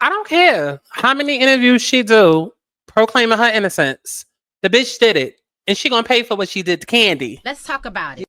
I don't care how many interviews she do proclaiming her innocence. The bitch did it, and she gonna pay for what she did to Candy. Let's talk about it.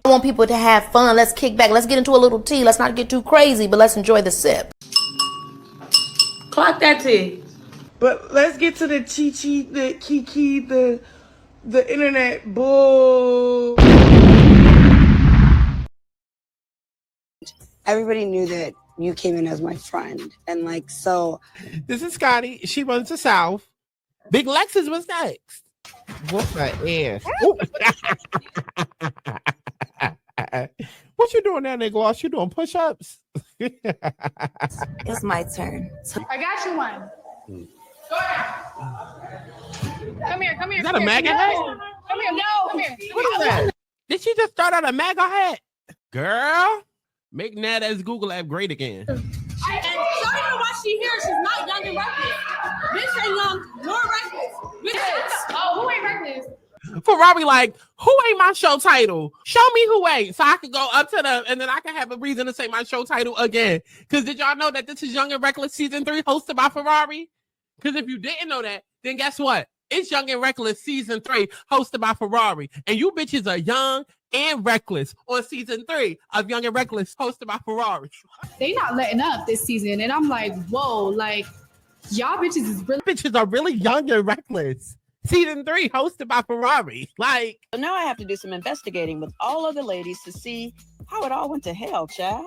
I want people to have fun. Let's kick back. Let's get into a little tea. Let's not get too crazy, but let's enjoy the sip. Clock that tea. But let's get to the chi-chi, the kiki, the internet bull. Everybody knew that you came in as my friend. And like, so. This is Scotty. She runs the South. Big Lexus was next. What's my ass? What you doing now, nigga? While you doing push-ups? It's my turn. I got you one. Go ahead. Come here. Is that a MAGA hat? Come here. No. Come here. What is that? Did she just start out a MAGA hat? Girl, make that as Google app great again. And show her what she hears. She's not young and reckless. Bitch ain't young nor reckless. Oh, who ain't reckless? Ferrari, like, who ain't my show title? Show me who ain't, so I can go up to them, and then I can have a reason to say my show title again. Because did y'all know that this is Young and Reckless Season 3 hosted by Ferrari? Because if you didn't know that, then guess what? It's Young and Reckless Season 3 hosted by Ferrari. And you bitches are young and reckless on Season 3 of Young and Reckless hosted by Ferrari. They not letting up this season, and I'm like, whoa, like, y'all bitches is really... Bitches are really young and reckless. Season 3 hosted by Ferrari. Like, so now I have to do some investigating with all of the ladies to see how it all went to hell, child.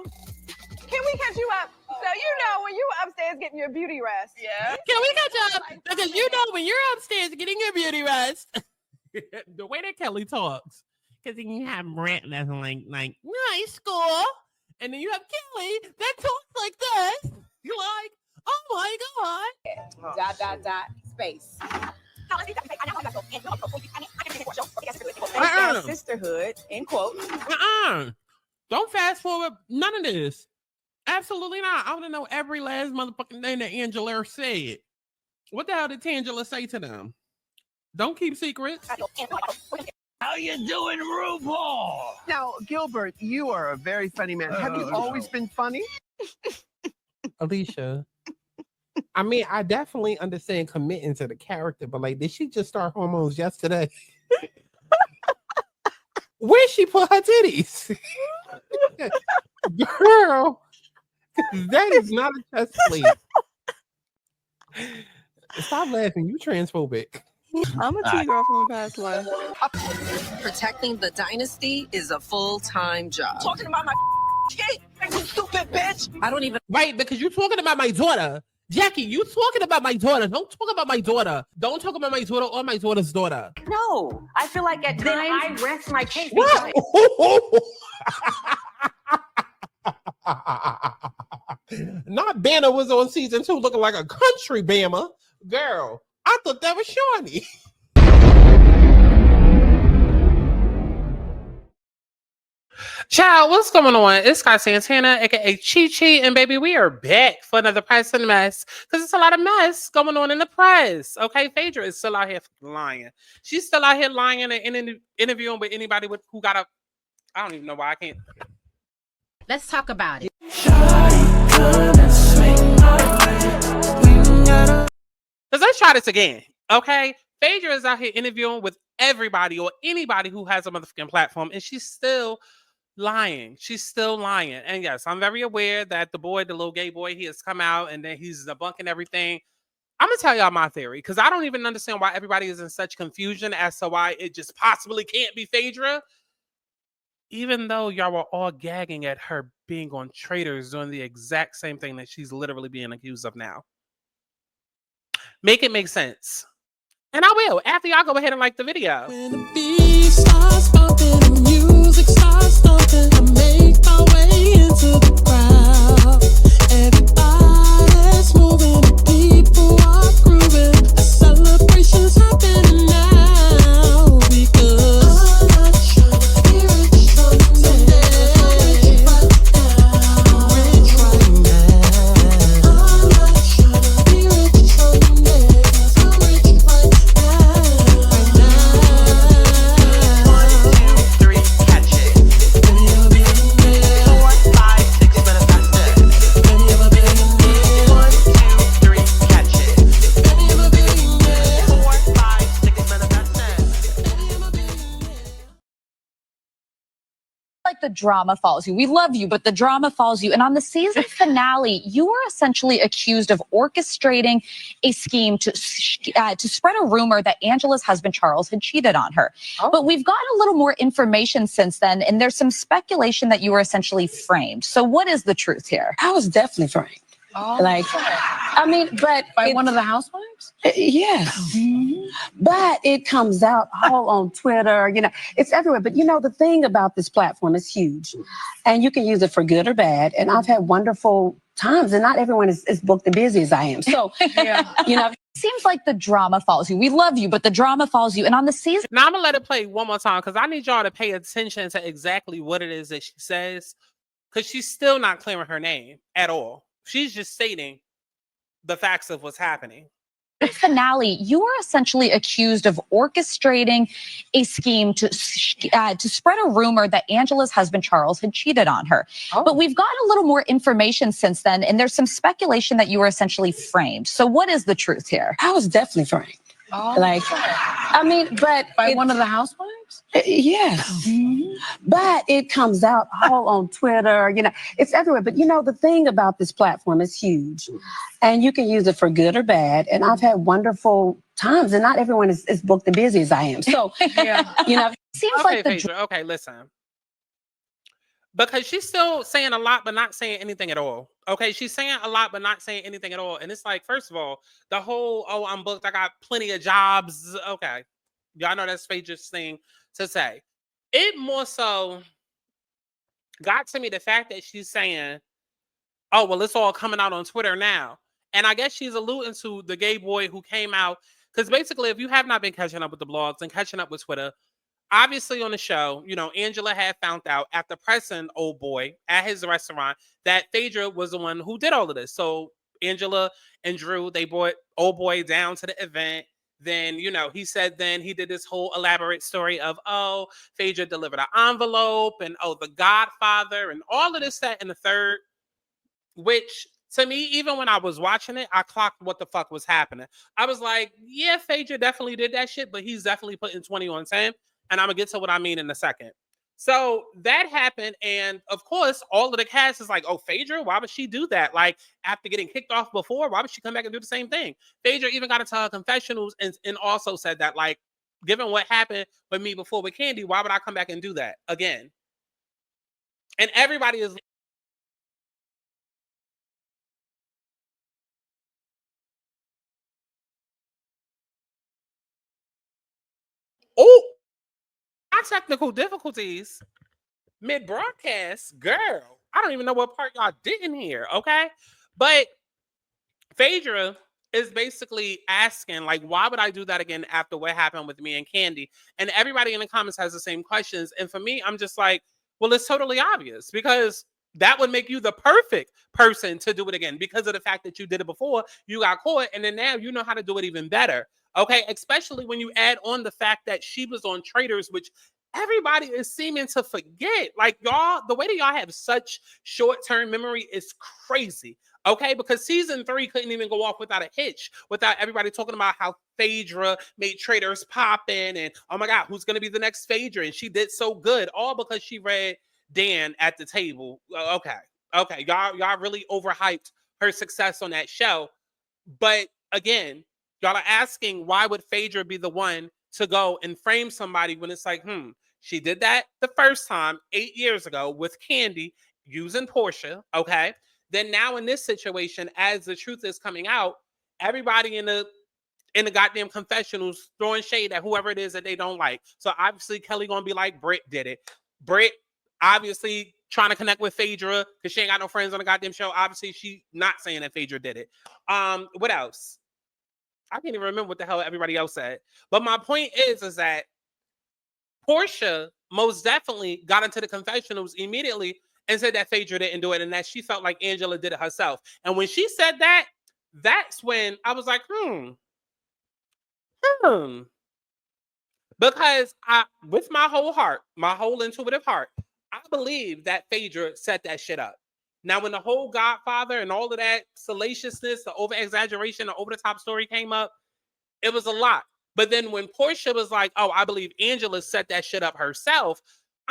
Can we catch you up? So you know when you were upstairs getting your beauty rest. Yeah. Can we catch up? Because you know when you're upstairs getting your beauty rest, the way that Kelly talks, because then you have Brent that's like nice school, and then you have Kelly that talks like this. You're like, oh my god. Space. Sisterhood, in quotes. Don't fast forward none of this. Absolutely not. I want to know every last motherfucking thing that Angela said. What the hell did Tangela say to them? Don't keep secrets. How you doing, RuPaul? Now, Gilbert, you are a very funny man. Have you always been funny? Alicia. I mean, I definitely understand committing to the character, but like, did she just start hormones yesterday? Where she put her titties? Girl, that is not a test, please. Stop laughing. You transphobic. I'm a T-girl from a past life. Protecting the dynasty is a full-time job. Talking about my kid, you stupid bitch. I don't even... Right, because you're talking about my daughter. Jackie, you talking about my daughter. Don't talk about my daughter. Don't talk about my daughter or my daughter's daughter. No, I feel like at times I rest my case. What? Not Banner was on Season 2 looking like a country Bama. Girl, I thought that was Shawnee. Child, what's going on? It's got Santana, aka Chi-Chi, and baby, we are back for another Press and Mess because it's a lot of mess going on in the press. Okay, Phaedra is still out here lying. She's still out here lying and interviewing with anybody who got a... I don't even know why I can't... Let's talk about it. Let's try this again, okay? Phaedra is out here interviewing with everybody or anybody who has a motherfucking platform, and she's still lying. She's still lying. And yes, I'm very aware that the little gay boy, he has come out and then he's debunking everything. I'm gonna tell y'all my theory because I don't even understand why everybody is in such confusion as to why it just possibly can't be Phaedra. Even though y'all were all gagging at her being on Traitors doing the exact same thing that she's literally being accused of now. Make it make sense. And I will, after y'all go ahead and like the video. When the beat starts bumping, the music starts thumping, I make my way into the crowd. Everybody's moving, the people are grooving. the drama follows you. We love you, but the drama follows you. And on the season finale, you were essentially accused of orchestrating a scheme to spread a rumor that Angela's husband, Charles, had cheated on her. But we've gotten a little more information since then, and there's some speculation that you were essentially framed. So what is the truth here? I was definitely framed. Like, I mean, but By one of the housewives? Yes. But it comes out all on Twitter, you know, it's everywhere. But you know, the thing about this platform is huge, and you can use it for good or bad. And I've had wonderful times, and not everyone is booked and busy as I am. So, you know, Seems like the drama follows you. We love you, but the drama follows you. And on the season, Now I'm gonna let it play one more time because I need y'all to pay attention to exactly what it is that she says, because she's still not clearing her name at all. She's just stating the facts of what's happening. finale, you were essentially accused of orchestrating a scheme to spread a rumor that Angela's husband, Charles, had cheated on her. But we've gotten a little more information since then, and there's some speculation that you were essentially framed. So what is the truth here? I was definitely framed. Like, I mean, but By one of the housewives? Yes. But it comes out all on Twitter, you know, it's everywhere. But you know, the thing about this platform is huge, and you can use it for good or bad. And I've had wonderful times, and not everyone is booked and busy as I am. So, you know, seems Okay, like the Phaedra, okay, listen. Because she's still saying a lot, but not saying anything at all. Okay, she's saying a lot, but not saying anything at all. And it's like, first of all, the whole, oh, I'm booked, I got plenty of jobs. Okay, y'all know that's Phaedra's thing to say. It more so got to me the fact that she's saying, oh, well, it's all coming out on Twitter now. And I guess she's alluding to the gay boy who came out. Because basically, if you have not been catching up with the blogs and catching up with Twitter, obviously on the show, you know, Angela had found out after pressing old boy at his restaurant that Phaedra was the one who did all of this. So Angela and Drew, they brought old boy down to the event. Then, you know, he said then he did this whole elaborate story of, oh, Phaedra delivered an envelope and, oh, the Godfather and all of this, that, and the third, which to me, even when I was watching it, I clocked what the fuck was happening. I was like, yeah, Phaedra definitely did that shit, but he's definitely putting 20 on 10. And I'm gonna get to what I mean in a second. So that happened, and of course, all of the cast is like, "Oh, Phaedra, why would she do that? Like after getting kicked off before, why would she come back and do the same thing?" Phaedra even got into her confessionals and also said that, like, given what happened with me before with Candy, why would I come back and do that again? And everybody is. Oh, not technical difficulties. Mid-broadcast, girl, I don't even know what part y'all didn't hear, okay? But Phaedra is basically asking, like, why would I do that again after what happened with me and Candy? And everybody in the comments has the same questions. And for me, I'm just like, well, it's totally obvious because that would make you the perfect person to do it again because of the fact that you did it before, you got caught, and then now you know how to do it even better. Okay, especially when you add on the fact that she was on Traitors, which everybody is seeming to forget. Like, y'all, the way that y'all have such short-term memory is crazy. Okay, because season 3 couldn't even go off without a hitch, without everybody talking about how Phaedra made Traitors popping and, oh my God, who's going to be the next Phaedra? And she did so good, all because she read Dan at the table. Okay, y'all really overhyped her success on that show. But again, y'all are asking, why would Phaedra be the one to go and frame somebody when it's like, she did that the first time 8 years ago with Candy using Portia, okay? Then now in this situation, as the truth is coming out, everybody in the goddamn confessionals throwing shade at whoever it is that they don't like. So obviously Kelly gonna be like, Britt did it. Britt obviously trying to connect with Phaedra because she ain't got no friends on the goddamn show. Obviously she not saying that Phaedra did it. What else? I can't even remember what the hell everybody else said. But my point is that Portia most definitely got into the confessionals immediately and said that Phaedra didn't do it and that she felt like Angela did it herself. And when she said that, that's when I was like, Because with my whole heart, my whole intuitive heart, I believe that Phaedra set that shit up. Now, when the whole Godfather and all of that salaciousness, the over-exaggeration, the over-the-top story came up, it was a lot. But then when Portia was like, oh, I believe Angela set that shit up herself,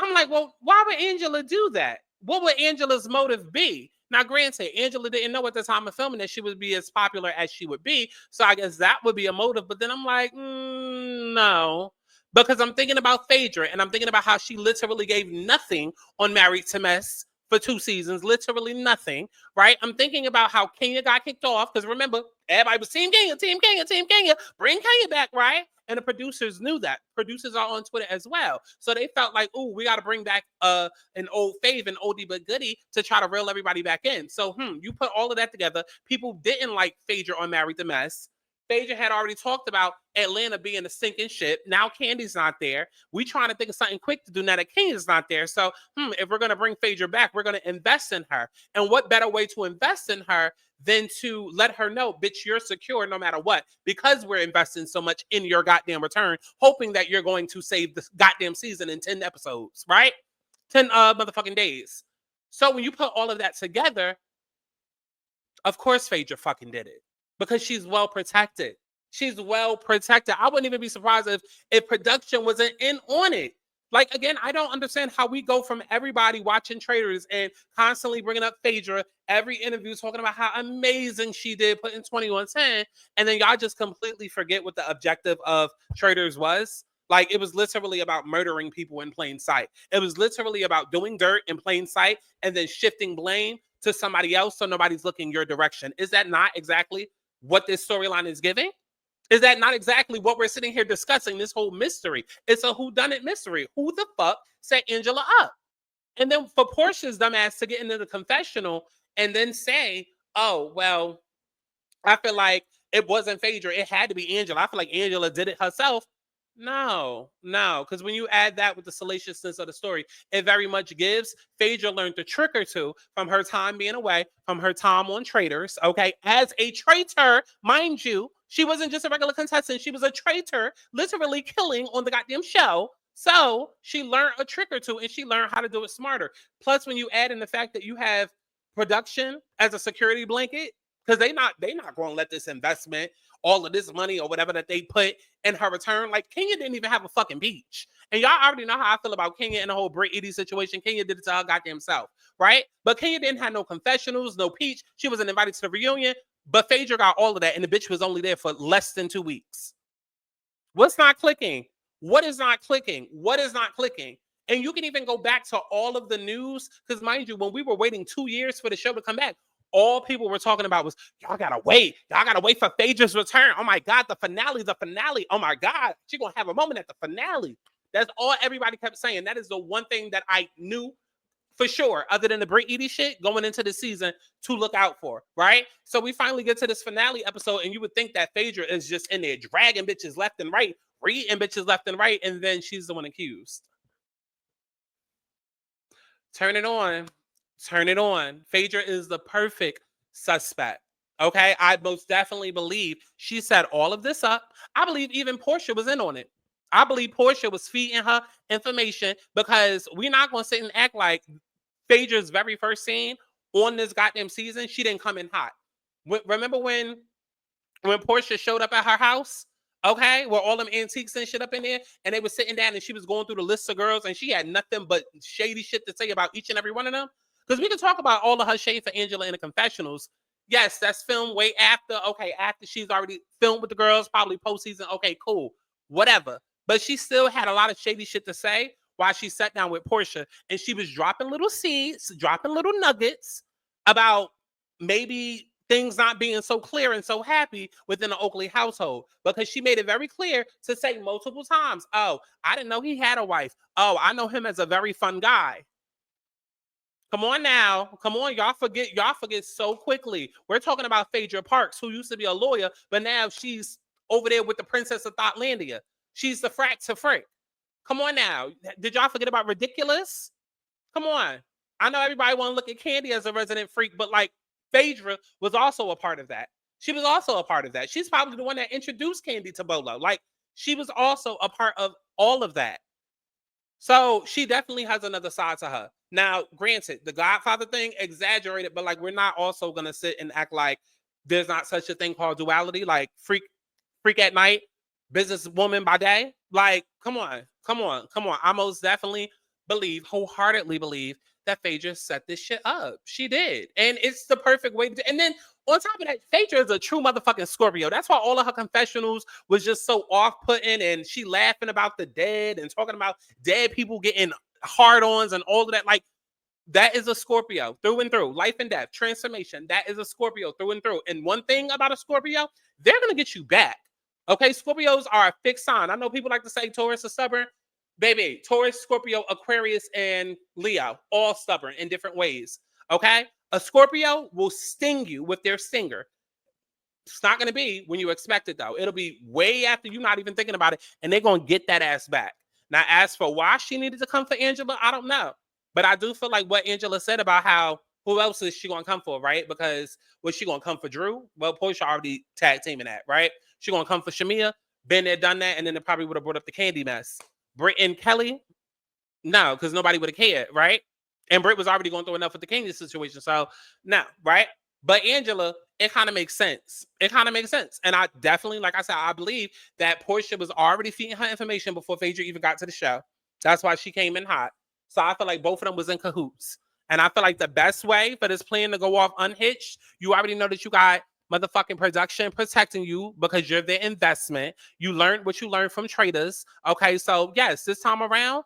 I'm like, well, why would Angela do that? What would Angela's motive be? Now, granted, Angela didn't know at the time of filming that she would be as popular as she would be. So I guess that would be a motive. But then I'm like, no. Because I'm thinking about Phaedra and I'm thinking about how she literally gave nothing on Married to Mess for 2 seasons, literally nothing, right? I'm thinking about how Kenya got kicked off. Because remember, everybody was Team Kenya, Team Kenya, Team Kenya. Bring Kenya back, right? And the producers knew that. Producers are on Twitter as well. So they felt like, ooh, we got to bring back an old fave, an oldie but goodie to try to reel everybody back in. So, you put all of that together. People didn't like Phaedra on Married to Mess. Phaedra had already talked about Atlanta being a sinking ship. Now Candy's not there. We trying to think of something quick to do now that Kenya's not there. So, if we're going to bring Phaedra back, we're going to invest in her. And what better way to invest in her than to let her know, bitch, you're secure no matter what, because we're investing so much in your goddamn return, hoping that you're going to save this goddamn season in 10 episodes, right? 10 motherfucking days. So when you put all of that together, of course Phaedra fucking did it. Because she's well protected. She's well protected. I wouldn't even be surprised if production wasn't in on it. Like, again, I don't understand how we go from everybody watching Traitors and constantly bringing up Phaedra, every interview talking about how amazing she did putting 2110, and then y'all just completely forget what the objective of Traitors was. Like, it was literally about murdering people in plain sight. It was literally about doing dirt in plain sight and then shifting blame to somebody else so nobody's looking your direction. Is that not exactly what this storyline is giving? Is that not exactly what we're sitting here discussing, this whole mystery? It's a whodunit mystery. Who the fuck set Angela up? And then for Portia's dumbass to get into the confessional and then say, oh, well, I feel like it wasn't Phaedra. It had to be Angela. I feel like Angela did it herself. No, because when you add that with the salaciousness of the story, it very much gives. Phaedra learned a trick or two from her time being away, from her time on Traitors, okay? As a traitor, mind you, she wasn't just a regular contestant. She was a traitor, literally killing on the goddamn show. So she learned a trick or two and she learned how to do it smarter. Plus, when you add in the fact that you have production as a security blanket, because they not going to let this investment, all of this money or whatever that they put in her return. Like, Kenya didn't even have a fucking beach. And y'all already know how I feel about Kenya and the whole Brit Edie situation. Kenya did it to her goddamn self, right? But Kenya didn't have no confessionals, no peach. She wasn't invited to the reunion. But Phaedra got all of that, and the bitch was only there for less than 2 weeks. What's not clicking? What is not clicking? What is not clicking? And you can even go back to all of the news, because mind you, when we were waiting 2 years for the show to come back, all people were talking about was, y'all gotta wait. Y'all gotta wait for Phaedra's return. Oh my God, the finale. Oh my God, she's gonna have a moment at the finale. That's all everybody kept saying. That is the one thing that I knew for sure, other than the Brit Edie shit going into the season, to look out for, right? So we finally get to this finale episode, and you would think that Phaedra is just in there dragging bitches left and right, reading bitches left and right, and then she's the one accused. Turn it on. Turn it on. Phaedra is the perfect suspect. Okay, I most definitely believe she set all of this up. I believe even Portia was in on it. I believe Portia was feeding her information, because we're not going to sit and act like Phaedra's very first scene on this goddamn season, she didn't come in hot. Remember when Portia showed up at her house? Okay, where all them antiques and shit up in there, and they were sitting down and she was going through the list of girls and she had nothing but shady shit to say about each and every one of them. Because we can talk about all of her shade for Angela in the confessionals. Yes, that's filmed way after. Okay, after she's already filmed with the girls, probably postseason. Okay, cool, whatever. But she still had a lot of shady shit to say while she sat down with Portia, and she was dropping little seeds, dropping little nuggets about maybe things not being so clear and so happy within the Oakley household, because she made it very clear to say multiple times, oh, I didn't know he had a wife. Oh, I know him as a very fun guy. Come on now. Come on. Y'all forget so quickly. We're talking about Phaedra Parks, who used to be a lawyer, but now she's over there with the Princess of Thoughtlandia. She's the frack to frick. Come on now. Did y'all forget about Ridiculous? Come on. I know everybody want to look at Candy as a resident freak, but like, Phaedra was also a part of that. She was also a part of that. She's probably the one that introduced Candy to Bolo. Like, she was also a part of all of that. So she definitely has another side to her. Now, granted, the Godfather thing exaggerated, but like, we're not also gonna sit and act like there's not such a thing called duality, like freak at night, businesswoman by day. Like, come on. I most definitely wholeheartedly believe that Phaedra set this shit up. She did. And it's the perfect way to. And then on top of that, Phaedra is a true motherfucking Scorpio. That's why all of her confessionals was just so off-putting, and she laughing about the dead and talking about dead people getting hard-ons and all of that. Like, that is a Scorpio through and through. Life and death, transformation. That is a Scorpio through and through. And one thing about a Scorpio, they're going to get you back. Okay, Scorpios are a fixed sign. I know people like to say Taurus is stubborn. Baby, Taurus, Scorpio, Aquarius, and Leo, all stubborn in different ways. Okay? A Scorpio will sting you with their stinger. It's not going to be when you expect it, though. It'll be way after you're not even thinking about it, and they're going to get that ass back. Now, as for why she needed to come for Angela, I don't know. But I do feel like what Angela said about how, who else is she going to come for, right? Because was she going to come for Drew? Well, Portia already tag teaming that, right? She going to come for Shamia? Been there, done that, and then they probably would have brought up the candy mess. Britt and Kelly? No, because nobody would have cared, right? And Britt was already going through enough with the candy situation, so no, right? But Angela, it kind of makes sense. It kind of makes sense. And I definitely, like I said, I believe that Portia was already feeding her information before Phaedra even got to the show. That's why she came in hot. So I feel like both of them was in cahoots. And I feel like the best way for this plan to go off unhitched, you already know that you got motherfucking production protecting you because you're their investment. You learned what you learned from Traitors. Okay, so yes, this time around,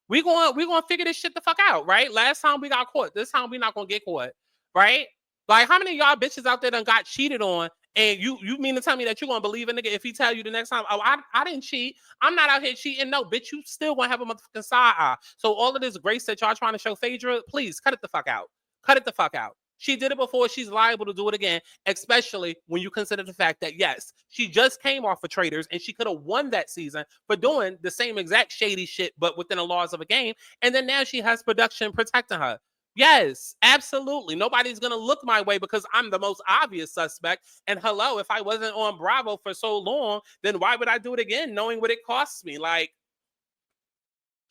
we're gonna figure this shit the fuck out, right? Last time we got caught. This time we're not gonna get caught, right? Like, how many of y'all bitches out there done got cheated on? And you mean to tell me that you're gonna believe a nigga if he tell you the next time, oh, I didn't cheat. I'm not out here cheating. No, bitch, you still gonna have a motherfucking side eye. So all of this grace that y'all trying to show Phaedra, please cut it the fuck out. Cut it the fuck out. She did it before. She's liable to do it again, especially when you consider the fact that, yes, she just came off of Traitors and she could have won that season for doing the same exact shady shit, but within the laws of a game. And then now she has production protecting her. Yes, absolutely. Nobody's going to look my way because I'm the most obvious suspect. And hello, if I wasn't on Bravo for so long, then why would I do it again knowing what it costs me? Like,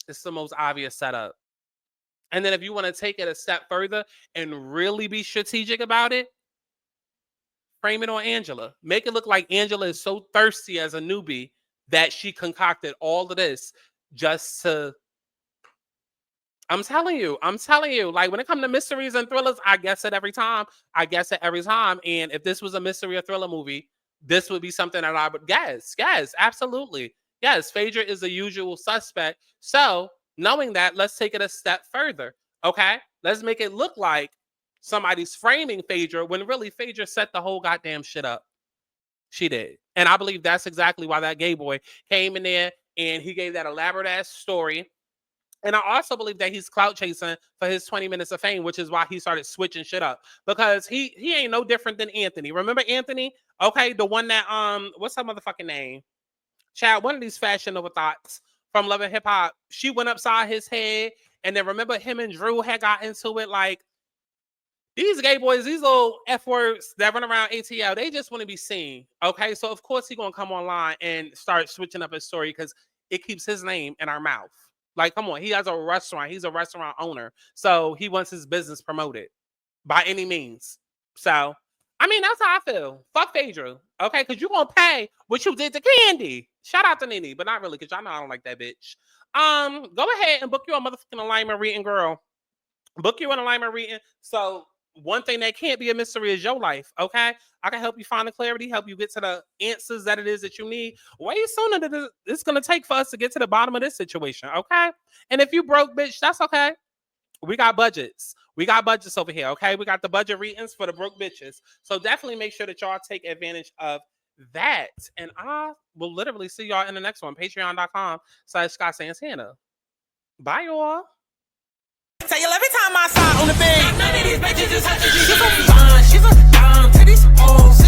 it's the most obvious setup. And then if you want to take it a step further and really be strategic about it, frame it on Angela. Make it look like Angela is so thirsty as a newbie that she concocted all of this just to... I'm telling you, like when it comes to mysteries and thrillers, I guess it every time. And if this was a mystery or thriller movie, this would be something that I would guess. Yes, absolutely. Yes, Phaedra is the usual suspect. So knowing that, let's take it a step further. Okay, let's make it look like somebody's framing Phaedra when really Phaedra set the whole goddamn shit up. She did. And I believe that's exactly why that gay boy came in there and he gave that elaborate ass story. And I also believe that he's clout chasing for his 20 minutes of fame, which is why he started switching shit up. Because he ain't no different than Anthony. Remember Anthony? Okay, the one that, what's her motherfucking name? Chad, one of these Fashion Nova thoughts from Love and Hip Hop. She went upside his head. And then remember him and Drew had got into it. Like, these gay boys, these little F words that run around ATL, they just want to be seen. Okay, so of course he's going to come online and start switching up his story because it keeps his name in our mouth. Like, come on, he has a restaurant. He's a restaurant owner. So he wants his business promoted by any means. So, I mean, that's how I feel. Fuck Phaedra. Okay, because you're going to pay what you did to Candy. Shout out to Nene, but not really, because y'all know I don't like that bitch. Go ahead and book you a motherfucking alignment reading, girl. Book you an alignment reading. So, one thing that can't be a mystery is your life, okay? I can help you find the clarity, help you get to the answers that it is that you need way sooner than it's going to take for us to get to the bottom of this situation, okay? And if you broke, bitch, that's okay. We got budgets. We got budgets over here, okay? We got the budget readings for the broke bitches. So definitely make sure that y'all take advantage of that. And I will literally see y'all in the next one. Patreon.com/Santana. Bye, y'all. Tell you every time I saw on the bed, none of these bitches is such a She's a fine, she's a dime to these hoes.